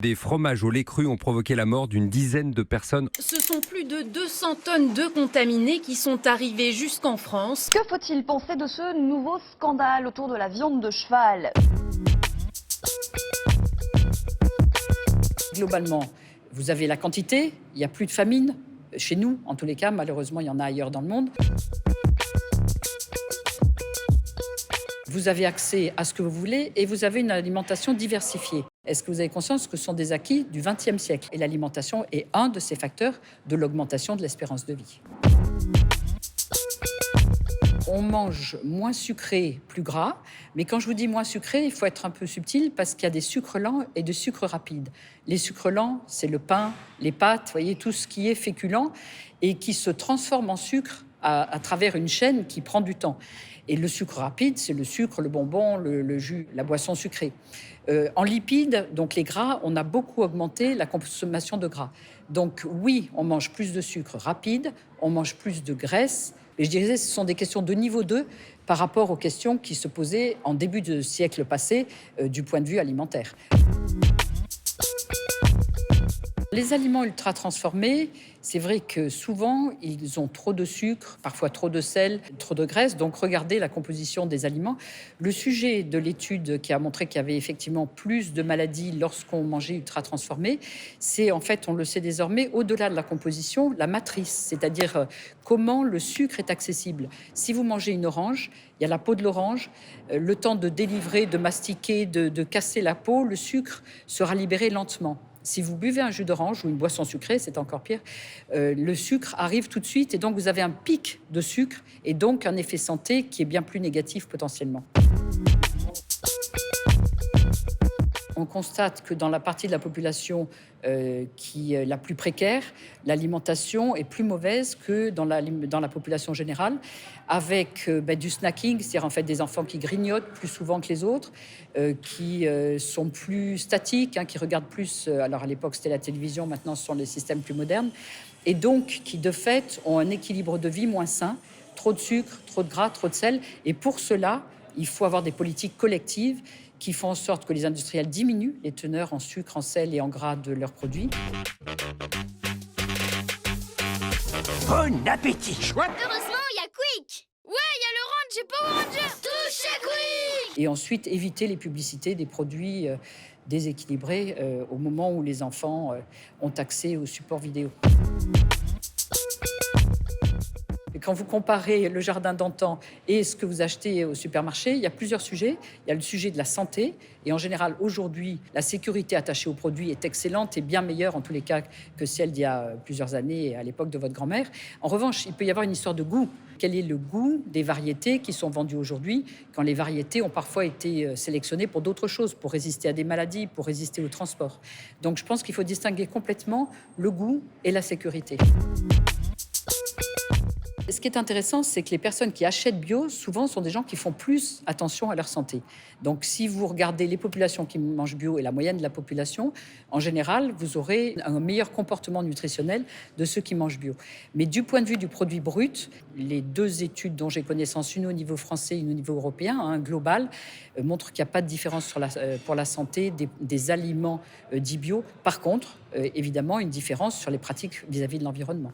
Des fromages au lait cru ont provoqué la mort d'une dizaine de personnes. Ce sont plus de 200 tonnes de contaminés qui sont arrivées jusqu'en France. Que faut-il penser de ce nouveau scandale autour de la viande de cheval ? Globalement, vous avez la quantité, il n'y a plus de famine. Chez nous, en tous les cas, malheureusement, il y en a ailleurs dans le monde. Vous avez accès à ce que vous voulez et vous avez une alimentation diversifiée. Est-ce que vous avez conscience que ce sont des acquis du XXe siècle ? Et l'alimentation est un de ces facteurs de l'augmentation de l'espérance de vie. On mange moins sucré, plus gras. Mais quand je vous dis moins sucré, il faut être un peu subtil parce qu'il y a des sucres lents et des sucres rapides. Les sucres lents, c'est le pain, les pâtes, vous voyez, tout ce qui est féculent et qui se transforme en sucre à travers une chaîne qui prend du temps. Et le sucre rapide, c'est le sucre, le bonbon, le jus, la boisson sucrée. En lipides, donc les gras, on a beaucoup augmenté la consommation de gras. Donc oui, on mange plus de sucre rapide, on mange plus de graisse. Et je dirais que ce sont des questions de niveau 2 par rapport aux questions qui se posaient en début de siècle passé du point de vue alimentaire. Les aliments ultra transformés, c'est vrai que souvent, ils ont trop de sucre, parfois trop de sel, trop de graisse. Donc, regardez la composition des aliments. Le sujet de l'étude qui a montré qu'il y avait effectivement plus de maladies lorsqu'on mangeait ultra transformé, c'est en fait, on le sait désormais, au-delà de la composition, la matrice, c'est-à-dire comment le sucre est accessible. Si vous mangez une orange, il y a la peau de l'orange, le temps de délivrer, de mastiquer, de casser la peau, le sucre sera libéré lentement. Si vous buvez un jus d'orange ou une boisson sucrée, c'est encore pire, le sucre arrive tout de suite et donc vous avez un pic de sucre et donc un effet santé qui est bien plus négatif potentiellement. On constate que dans la partie de la population qui est la plus précaire, l'alimentation est plus mauvaise que dans la population générale, avec du snacking, c'est-à-dire en fait des enfants qui grignotent plus souvent que les autres, qui sont plus statiques, qui regardent plus, alors à l'époque c'était la télévision, maintenant ce sont les systèmes plus modernes, et donc qui de fait ont un équilibre de vie moins sain, trop de sucre, trop de gras, trop de sel, et pour cela, il faut avoir des politiques collectives qui font en sorte que les industriels diminuent les teneurs en sucre, en sel et en gras de leurs produits. Bon appétit! Chouette! Heureusement, il y a Quick! Ouais, il y a le Ranger Power Ranger! Touche à Quick! Et ensuite, éviter les publicités des produits déséquilibrés au moment où les enfants ont accès aux supports vidéo. Et quand vous comparez le jardin d'antan et ce que vous achetez au supermarché, il y a plusieurs sujets. Il y a le sujet de la santé. Et en général, aujourd'hui, la sécurité attachée aux produits est excellente et bien meilleure, en tous les cas, que celle d'il y a plusieurs années, à l'époque de votre grand-mère. En revanche, il peut y avoir une histoire de goût. Quel est le goût des variétés qui sont vendues aujourd'hui, quand les variétés ont parfois été sélectionnées pour d'autres choses, pour résister à des maladies, pour résister au transport. Donc, je pense qu'il faut distinguer complètement le goût et la sécurité. Ce qui est intéressant, c'est que les personnes qui achètent bio, souvent, sont des gens qui font plus attention à leur santé. Donc, si vous regardez les populations qui mangent bio et la moyenne de la population, en général, vous aurez un meilleur comportement nutritionnel de ceux qui mangent bio. Mais du point de vue du produit brut, les deux études dont j'ai connaissance, une au niveau français et une au niveau européen, global, montrent qu'il n'y a pas de différence pour la santé des aliments dits bio. Par contre, évidemment, une différence sur les pratiques vis-à-vis de l'environnement.